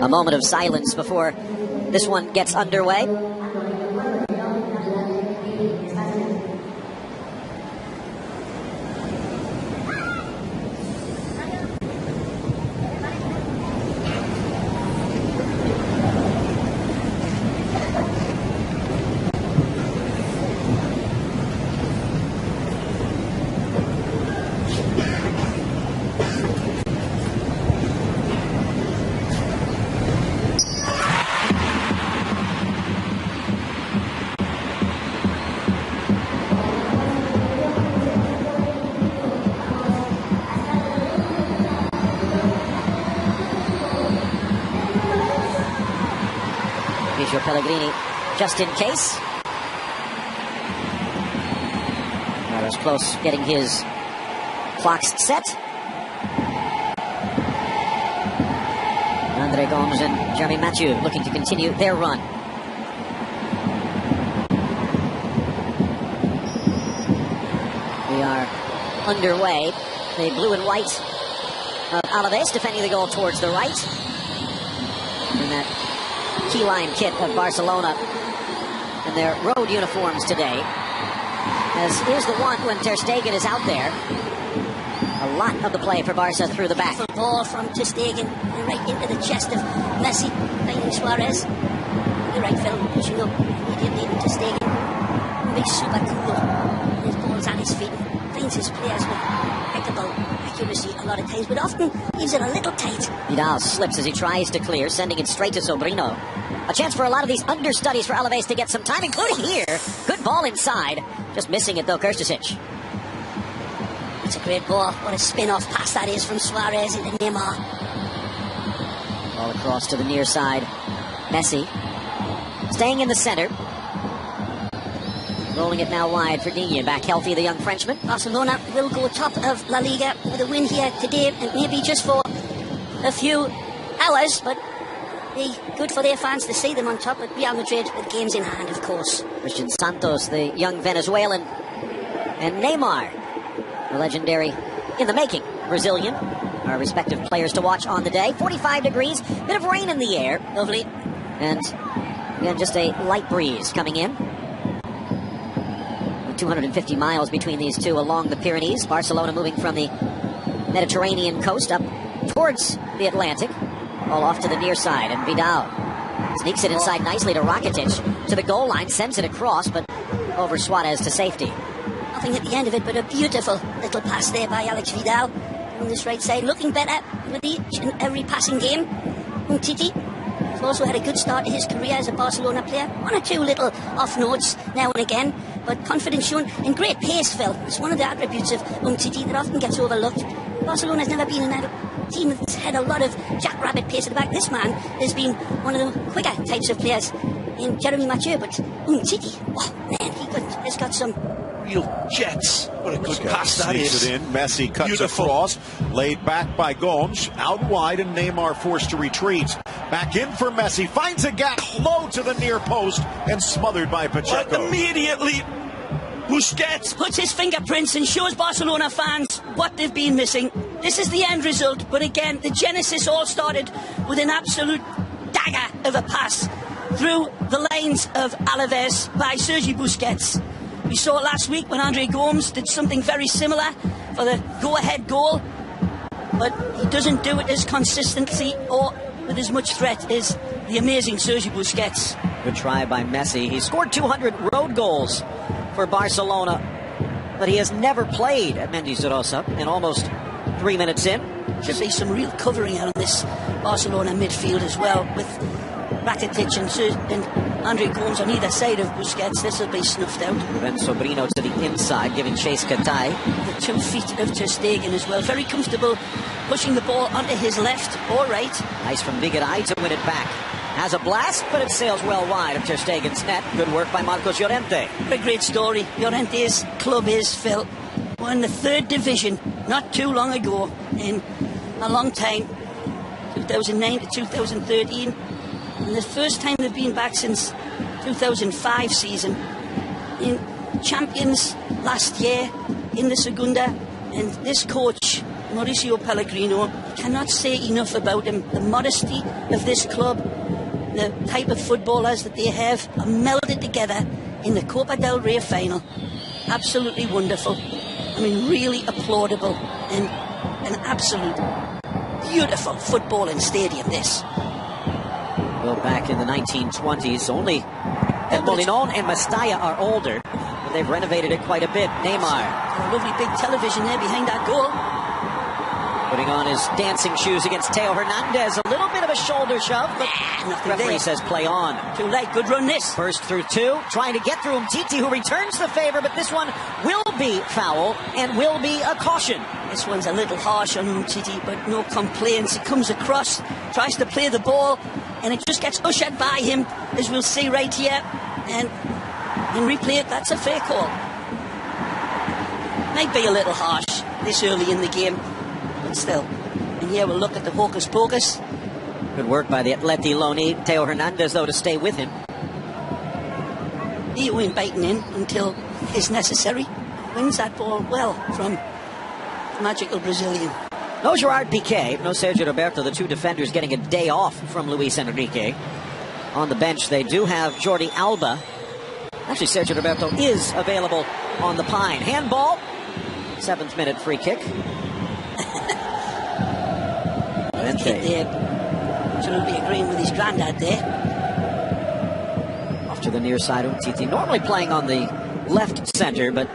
A moment of silence before this one gets underway. Pellegrini, just in case. Not close, getting his clocks set. Andre Gomes and Jeremy Mathieu looking to continue their run. We are underway. The blue and white of Alaves defending the goal towards the right. In that key line kit of Barcelona in their road uniforms today. As here's the one when Ter Stegen is out there. A lot of the play for Barca through the back. Ball from Ter Stegen right into the chest of Messi, finding Suarez. You're right, Phil, pushing up immediately into Ter Stegen. Big super cool. His ball's at his feet. Finds his players with impeccable accuracy a lot of times, but often leaves it a little tight. Vidal slips as he tries to clear, sending it straight to Sobrino. A chance for a lot of these understudies for Alaves to get some time, including here. Good ball inside. Just missing it, though, Krstičić. It's a great ball. What a spin-off pass that is from Suarez into Neymar. Ball across to the near side. Messi staying in the center. Rolling it now wide for Digne. Back healthy, the young Frenchman. Barcelona will go top of La Liga with a win here today, and maybe just for a few hours, but be good for their fans to see them on top at Real Madrid with games in hand, of course. Christian Santos, the young Venezuelan, and Neymar, the legendary in the making Brazilian, our respective players to watch on the day. 45 degrees, bit of rain in the air, lovely, and again just a light breeze coming in. 250 miles between these two along the Pyrenees. Barcelona moving from the Mediterranean coast up towards the Atlantic. All off to the near side, and Vidal sneaks it inside nicely to Rakitic. To the goal line, sends it across, but over Suarez to safety. Nothing at the end of it, but a beautiful little pass there by Alex Vidal on this right side. Looking better with each and every passing game. Umtiti has also had a good start to his career as a Barcelona player. One or two little off notes now and again, but confidence shown and great pace, Phil. It's one of the attributes of Umtiti that often gets overlooked. Barcelona's never been in a team that's had a lot of jackrabbit pace at the back. This man has been one of the quicker types of players in Jeremy Mathieu, but Umtiti, oh man, he's got some real jets. What a good pass that is. It in. Messi cuts Beautiful. across, laid back by Gomes, out wide, and Neymar forced to retreat. Back in for Messi, finds a gap low to the near post, and smothered by Pacheco. But immediately, Busquets puts his fingerprints and shows Barcelona fans what they've been missing. This is the end result, but again, the genesis all started with an absolute dagger of a pass through the lines of Alaves by Sergi Busquets. We saw it last week when Andre Gomes did something very similar for the go-ahead goal, but he doesn't do it as consistently or with as much threat as the amazing Sergi Busquets. Good try by Messi. He scored 200 road goals for Barcelona, but he has never played at Mendizorroza, and almost 3 minutes in. Should see some real covering out of this Barcelona midfield as well, with Rakitic and Andre Gomes on either side of Busquets. This will be snuffed out. Then Sobrino to the inside, giving chase Katai. The 2 feet of Ter Stegen as well. Very comfortable pushing the ball onto his left or right. Nice from Vigaray to win it back. Has a blast, but it sails well wide of Ter Stegen's net. Good work by Marcos Llorente. What a great story. Llorente's club is, Phil, won the 3rd division not too long ago, in a long time, 2009 to 2013. And the first time they've been back since 2005 season. In champions last year in the Segunda, and this coach Mauricio Pellegrino, cannot say enough about him. The modesty of this club, the type of footballers that they have are melded together in the Copa del Rey final. Absolutely wonderful. I mean, really applaudable, and an absolute beautiful footballing stadium, this. Built back in the 1920s, only Molinón and Mestalla are older, but they've renovated it quite a bit. Neymar. A lovely big television there behind that goal. Putting on his dancing shoes against Teo Hernandez. A little bit of a shoulder shove, but nothing referee there. says play on. Too late, good run this. Burst through two, trying to get through Titi, who returns the favor, but this one will be foul and will be a caution. This one's a little harsh on Titi, but no complaints. He comes across, tries to play the ball, and it just gets ushered by him, as we'll see right here. And in replay, that's a fair call. Might be a little harsh this early in the game, but still. And here we'll look at the hocus pocus. Good work by the Atleti Loni. Teo Hernandez, though, to stay with him. He went biting in until it's necessary. Wins that ball well from magical Brazilian. No Gerard Piqué, no Sergio Roberto, the two defenders getting a day off from Luis Enrique. On the bench, they do have Jordi Alba. Actually, Sergio Roberto is available on the Pine. Handball, 7th minute free kick. Absolutely agreeing with his granddad there. Off to the near side, Umtiti. Normally playing on the left center, but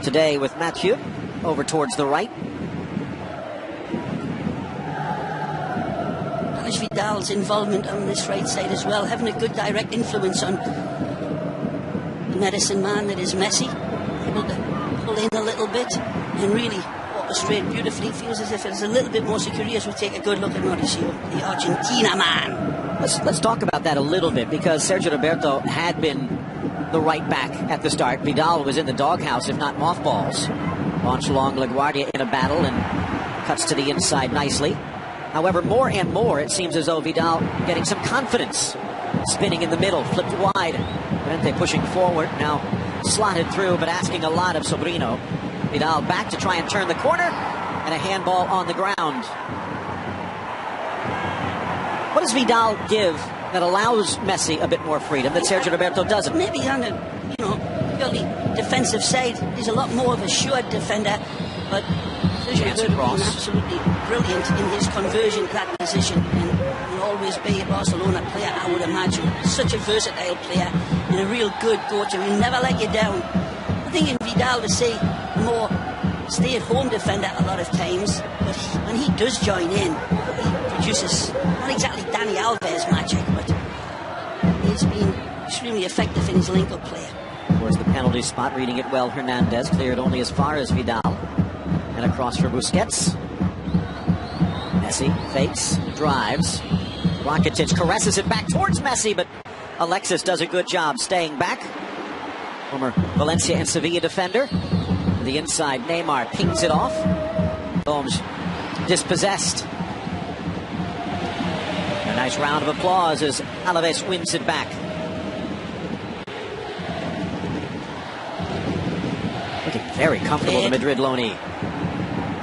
today with Mathieu over towards the right. Alex Vidal's involvement on this right side as well, having a good direct influence on the medicine man that is Messi. Able to pull in a little bit and really orchestrate beautifully. Feels as if there's a little bit more security as we take a good look at Mauricio, the Argentina man. Let's talk about that a little bit, because Sergio Roberto had been the right back at the start. Vidal was in the doghouse, if not mothballs. Launched along LaGuardia in a battle and cuts to the inside nicely. However, more and more, it seems as though Vidal getting some confidence. Spinning in the middle, flipped wide. Valente pushing forward, now slotted through, but asking a lot of Sobrino. Vidal back to try and turn the corner, and a handball on the ground. What does Vidal give that allows Messi a bit more freedom that Sergio Roberto doesn't? Maybe on a, purely defensive side, he's a lot more of a sure defender, but Sergio Roberto is absolutely brilliant in his conversion to that position, and will always be a Barcelona player, I would imagine. Such a versatile player and a real good coach, and he'll never let you down. I think in Vidal to see more stay-at-home defender a lot of times, but when he does join in, he produces not exactly Dani Alves magic, but he's been extremely effective in his link-up play. Towards the penalty spot, reading it well, Hernandez cleared only as far as Vidal, and across for Busquets. Messi fakes, drives. Rakitic caresses it back towards Messi, but Alexis does a good job staying back. Former Valencia and Sevilla defender. The inside, Neymar pings it off. Gomes dispossessed. A nice round of applause as Alaves wins it back. Looking very comfortable, the Madrid Loni.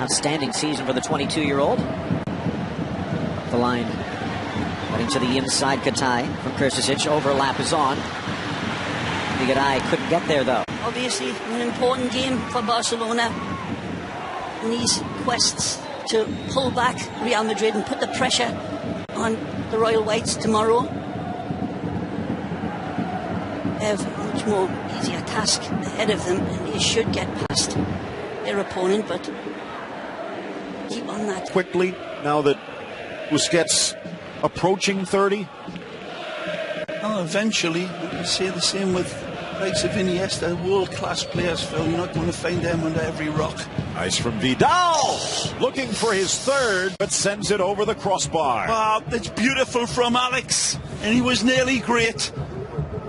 Outstanding season for the 22-year-old. Up the line. Running to the inside, Katai from Krstić. Overlap is on. Vigaray couldn't get there, though. Obviously, an important game for Barcelona in these quests to pull back Real Madrid and put the pressure on the Royal Whites tomorrow. They have a much more easier task ahead of them, and they should get past their opponent, but keep on that. Quickly, now that Busquets approaching 30? Oh, eventually, you can say the same with likes of Iniesta, world-class players, Phil. You're not going to find them under every rock. Nice from Vidal, looking for his third, but sends it over the crossbar. It's beautiful from Alex, and he was nearly great.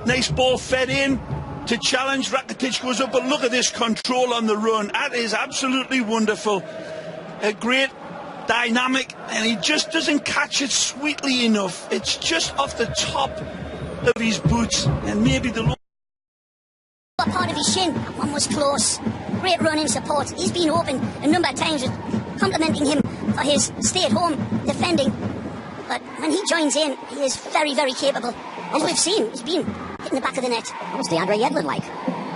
Nice ball fed in to challenge. Rakitic goes up, but look at this control on the run. That is absolutely wonderful. A great dynamic, and he just doesn't catch it sweetly enough. It's just off the top of his boots, and maybe the part of his shin. One was close. Great running support. He's been open a number of times with complimenting him for his stay-at-home defending. But when he joins in, he is very, very capable. As we've seen, he's been hitting the back of the net. Almost DeAndre Yedlin-like.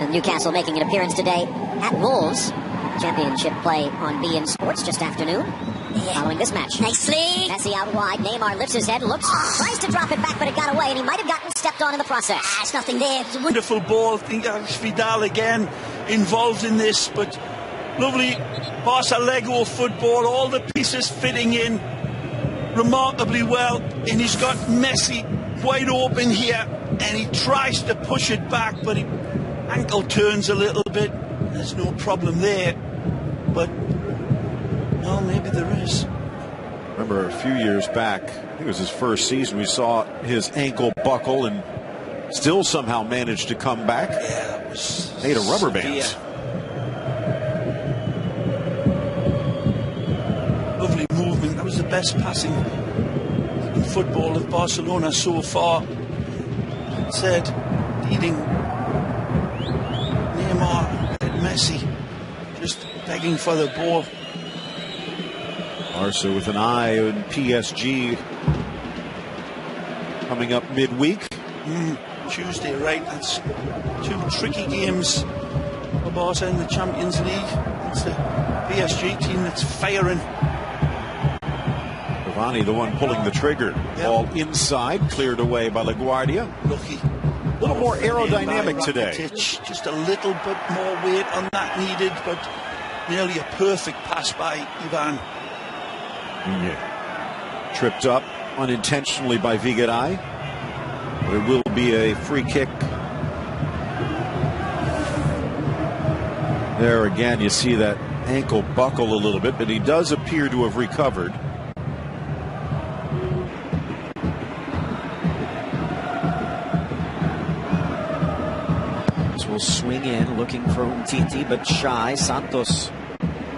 And Newcastle making an appearance today at Wolves. Championship play on beIN Sports just afternoon. Following this match. Nicely. Messi out wide. Neymar lifts his head, looks, tries to drop it back, but it got away, and he might have gotten stepped on in the process. There's nothing there. It's a Wonderful ball. I think Alex Vidal again involved in this, but lovely Barca Lego football. All the pieces fitting in remarkably well, and he's got Messi wide open here, and he tries to push it back, but he ankle turns a little bit. There's no problem there, but well, maybe there is. Remember a few years back, I think it was his first season, we saw his ankle buckle and still somehow managed to come back. Yeah, it was made a rubber band. Lovely movement. That was the best passing in football of Barcelona so far. That said, leading Neymar and Messi just begging for the ball. Barca with an eye on PSG coming up midweek. Tuesday, right? That's two tricky games for Barca in the Champions League. It's the PSG team that's firing. Cavani, the one pulling the trigger. Yep. Ball inside, cleared away by LaGuardia. Lucky. A little more aerodynamic today. Rakitic, just a little bit more weight on that needed, but nearly a perfect pass by Ivan. Tripped up unintentionally by Vigaray. But it will be a free kick. There again, you see that ankle buckle a little bit, but he does appear to have recovered. This will swing in, looking for Umtiti, but shy. Santos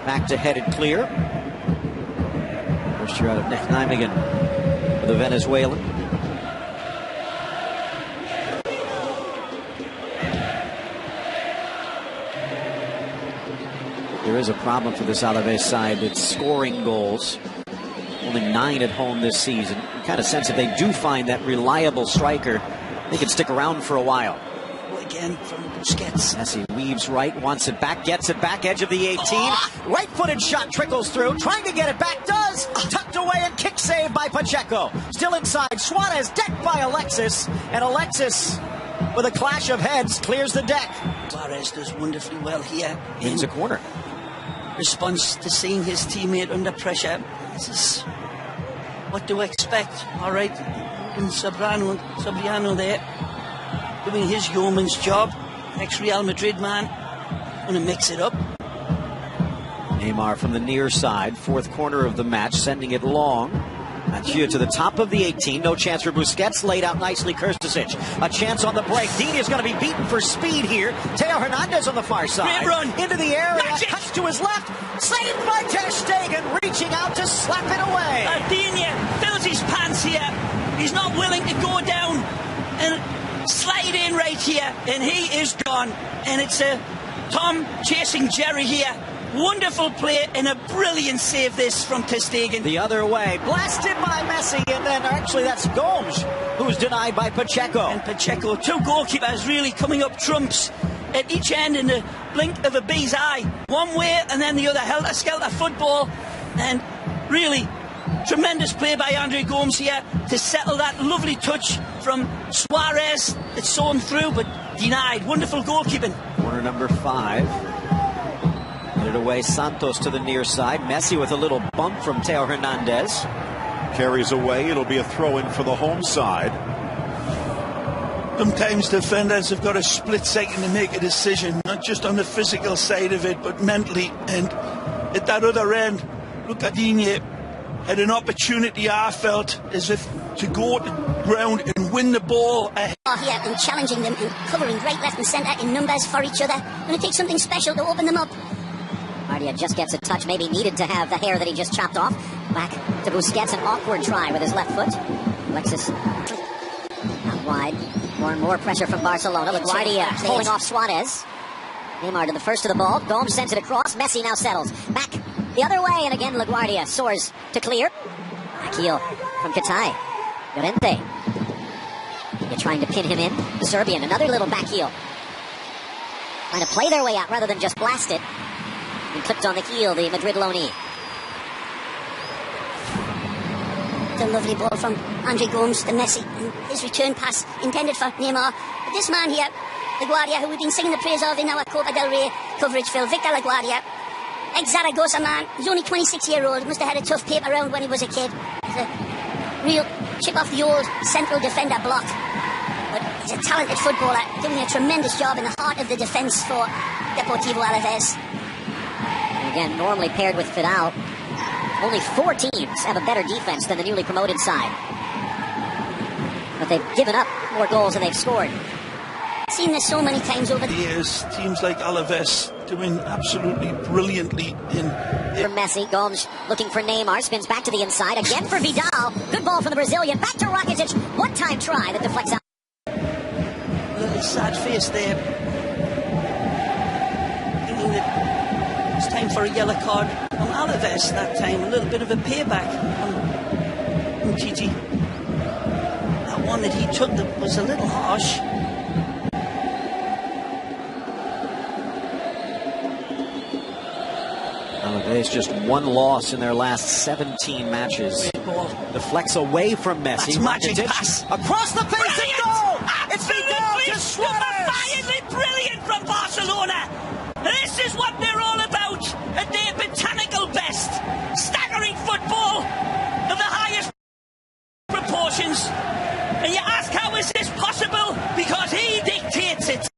back to headed clear. First year out of Nijmegen for the Venezuelan. There is a problem for this Alaves side. It's scoring goals. Only 9 at home this season. You kind of sense if they do find that reliable striker, they can stick around for a while. Again from Busquets. Messi weaves right, wants it back, gets it back, edge of the 18. Right-footed shot trickles through, trying to get it back, does! Tucked away and kick save by Pacheco. Still inside, Suarez decked by Alexis, and Alexis, with a clash of heads, clears the deck. Suarez does wonderfully well here. Wins a corner. Response to seeing his teammate under pressure. This is what do I expect? All right, and Sobriano there, doing his yeoman's job. Ex-Real Madrid man, going to mix it up. Neymar from the near side, fourth corner of the match, sending it long. Mathieu to the top of the 18. No chance for Busquets. Laid out nicely, Krstić. A chance on the break. Dini is going to be beaten for speed here. Theo Hernandez on the far side. Great run. Into the area. Cuts to his left. Saved by Ter Stegen. Reaching out to slap it away. Dini fills his pants here. He's not willing to go down and slide in right here. And he is gone. And it's Tom chasing Jerry here. Wonderful play and a brilliant save this from Ter Stegen. The other way, blasted by Messi, and then actually that's Gomes who's denied by Pacheco. And Pacheco, two goalkeepers really coming up trumps at each end in the blink of a bee's eye. One way and then the other, helter-skelter football, and really tremendous play by Andre Gomes here to settle that lovely touch from Suarez. It's sawn through but denied. Wonderful goalkeeping. Corner number 5. It away, Santos to the near side. Messi with a little bump from Theo Hernandez. Carries away. It'll be a throw-in for the home side. Sometimes defenders have got a split second to make a decision, not just on the physical side of it, but mentally. And at that other end, look at Digne had an opportunity, I felt, as if to go to ground and win the ball ahead. Here and challenging them and covering right, left and centre in numbers for each other. Going to take something special to open them up. Guardia just gets a touch, maybe needed to have the hair that he just chopped off. Back to Busquets, an awkward try with his left foot. Alexis out wide. More and more pressure from Barcelona. LaGuardia holding off Suarez. Neymar to the first of the ball. Gomes sends it across. Messi now settles. Back The other way, and again LaGuardia soars to clear. Back heel from Katai. Llorente. They're trying to pin him in. The Serbian, another little back heel. Trying to play their way out rather than just blast it. And clipped on the heel, the Madrid loanee. A lovely ball from Andre Gomes to Messi, and his return pass intended for Neymar. But this man here, LaGuardia, who we've been singing the praise of in our Copa del Rey coverage, Phil, Victor LaGuardia, ex-Zaragoza man, he's only 26-year-old, must have had a tough paper round when he was a kid. He's a real chip off the old central defender block. But he's a talented footballer, doing a tremendous job in the heart of the defence for Deportivo Alaves. And again, normally paired with Fidal, only 4 teams have a better defense than the newly promoted side. But they've given up more goals than they've scored. Seen this so many times over the years. Teams like Alaves doing absolutely brilliantly in... For Messi, Gomes looking for Neymar, spins back to the inside, again for Vidal. Good ball from the Brazilian, back to Rakitic. One-time try that deflects out. A little sad face there. Thinking that it's time for a yellow card on Alaves that time. A little bit of a payback on Titi. That one that he took that was a little harsh. Alaves just one loss in their last 17 matches. Deflects away from Messi. That's magic pass. Across the face and goal! It's Vidal to Suarez! Absolutely brilliant from Barcelona! This is what they're all about at their botanical best. Staggering football of the highest proportions. And you ask, how is this possible? Because he dictates it.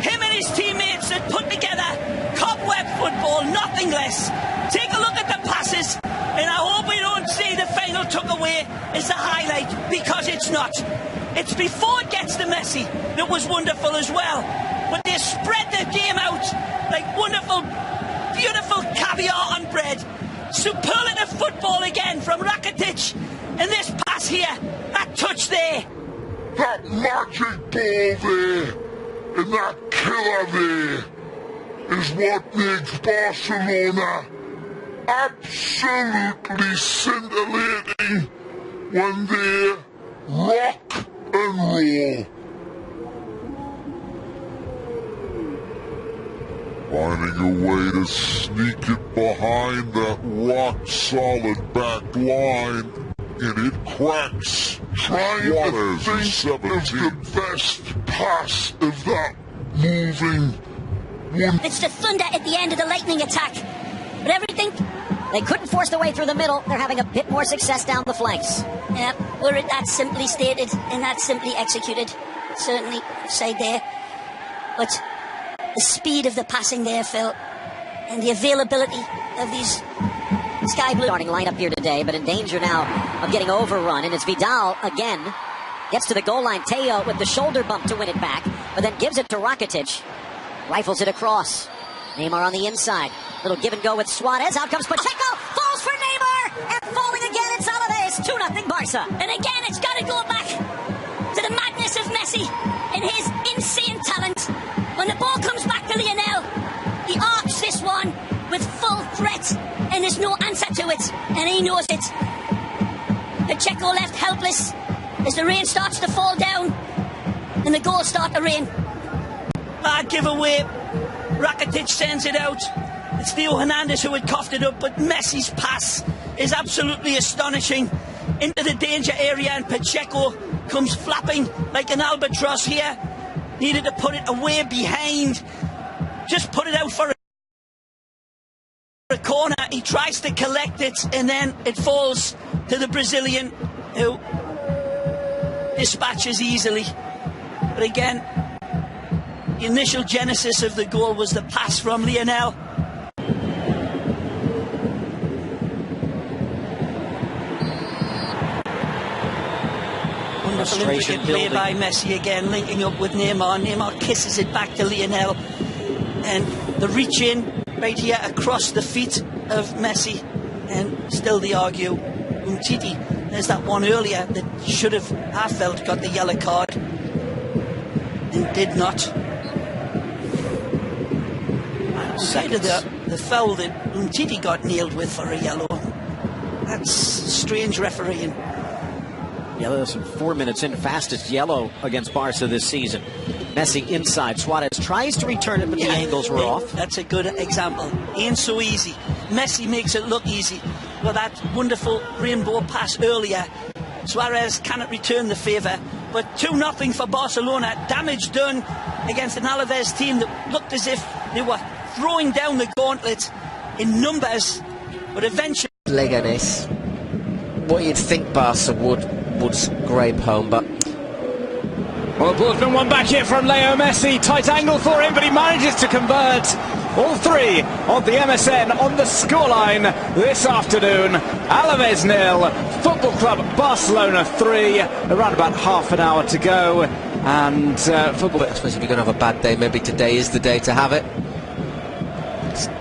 Him and his teammates had put together cobweb football, nothing less. Take a look at the passes, and I hope we don't see the final took away as the highlight, because it's not. It's before it gets to Messi that was wonderful as well. But they spread the game out like wonderful, beautiful caviar on bread. Superlative football again from Rakitic. And this pass here, that touch there. That magic ball there, and that killer there, is what makes Barcelona absolutely scintillating when they rock and roll. Finding a way to sneak it behind that rock-solid back line, and it cracks. Trying to think of the best pass of that moving one. It's the thunder at the end of the lightning attack. But everything... They couldn't force their way through the middle. They're having a bit more success down the flanks. Yep, were it that simply stated and that simply executed. Certainly, side there. But the speed of the passing there, Phil, and the availability of these sky blue... Starting lineup here today, but in danger now of getting overrun. And it's Vidal again. Gets to the goal line. Teo with the shoulder bump to win it back, but then gives it to Rakitic. Rifles it across. Neymar on the inside. Little give and go with Suarez. Out comes Pacheco. Falls for Neymar. And falling again, it's Alaves. 2-0 Barca. And again, it's got to go back to the madness of Messi and his insane talent. When the ball comes back to Lionel, he arcs this one with full threat, and there's no answer to it, and he knows it. Pacheco left helpless as the rain starts to fall down and the goals start to rain. Bad giveaway. Rakitic sends it out. It's Theo Hernandez who had coughed it up, but Messi's pass is absolutely astonishing. Into the danger area, and Pacheco comes flapping like an albatross here. Needed to put it away behind. Just put it out for a corner. He tries to collect it, and then it falls to the Brazilian, who dispatches easily. But again, the initial genesis of the goal was the pass from Lionel. Wonderful intricate play by Messi again, linking up with Neymar. Neymar kisses it back to Lionel. And the reach in right here across the feet of Messi. And still they argue. Umtiti, there's that one earlier that should have, I felt, got the yellow card. And did not. Okay to the the foul that Umtiti got nailed with for a yellow. That's strange refereeing. Yeah, listen, 4 minutes in, fastest yellow against Barca this season. Messi inside, Suarez tries to return it, but the angles were off. That's a good example. Ain't so easy. Messi makes it look easy. Well, that wonderful rainbow pass earlier, Suarez cannot return the favour. But 2-0 for Barcelona. Damage done against an Alaves team that looked as if they were throwing down the gauntlet in numbers, but eventually Leganes. What you'd think Barca would scrape home, but well, the ball's been won back here from Leo Messi. Tight angle for him, but he manages to convert. All three on the MSN on the scoreline this afternoon. Alaves 0, Football Club Barcelona 3. Around about half an hour to go, and football. I suppose if you're going to have a bad day, maybe today is the day to have it.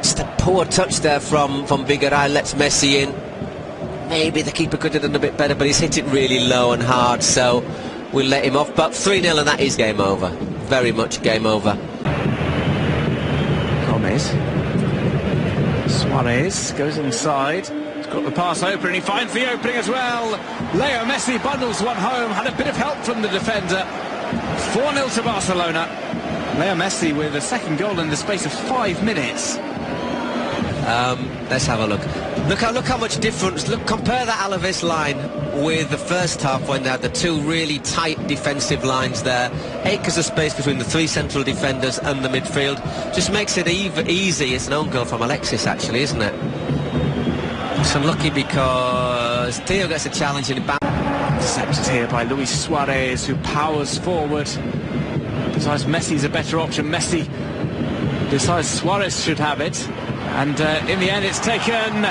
Just a poor touch there from Vigaray, lets Messi in. Maybe the keeper could have done a bit better, but he's hit it really low and hard, so we'll let him off. But 3-0, and that is game over. Very much game over. Gomez. Suarez goes inside. He's got the pass open. He finds the opening as well. Leo Messi bundles one home. Had a bit of help from the defender. 4-0 to Barcelona. Leo Messi with a second goal in the space of 5 minutes. Let's have a look. Look how much difference. Look, compare that Alaves line with the first half when they had the two really tight defensive lines there. Acres of space between the three central defenders and the midfield. Just makes it easy. It's an own goal from Alexis, actually, isn't it? It's unlucky because Theo gets a challenge in the back. Intercepted here by Luis Suarez, who powers forward. Decides Messi's a better option. Messi decides Suarez should have it. And in the end, it's taken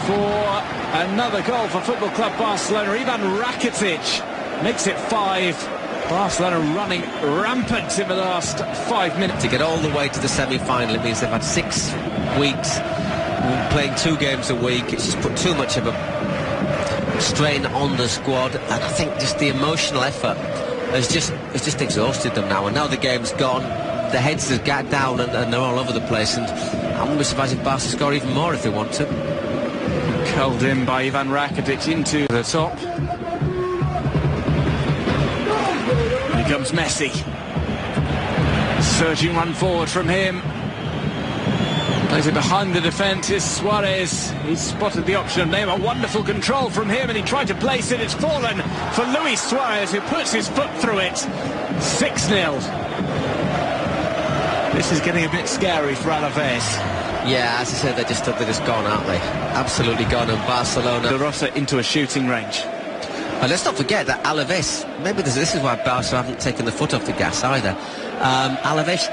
for another goal for Football Club Barcelona. Ivan Rakitic makes it 5. Barcelona running rampant in the last 5 minutes. To get all the way to the semi-final, it means they've had 6 weeks playing 2 games a week. It's just put too much of a strain on the squad, and I think just the emotional effort has just exhausted them now. And now the game's gone, the heads have got down and they're all over the place, and I wouldn't be surprised if Barca score even more if they want to. Curled in by Ivan Rakitic into the top. Here comes Messi. Surging run forward from him. Plays it behind the defence is Suarez. He's spotted the option of Neymar. Wonderful control from him, and he tried to place it. It's fallen for Luis Suarez, who puts his foot through it. 6-0. This is getting a bit scary for Alaves. Yeah, as I said, they're just gone, aren't they? Absolutely gone, and Barcelona. De Rosa into a shooting range. And let's not forget that Alaves, maybe this is why Barca haven't taken the foot off the gas either. Alaves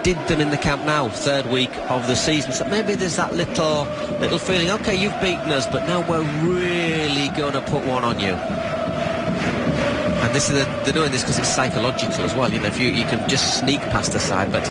did them in the Camp Nou, 3rd week of the season, so maybe there's that little feeling, okay, you've beaten us, but now we're really going to put one on you. And they're doing this because it's psychological as well, you know, if you can just sneak past the side, but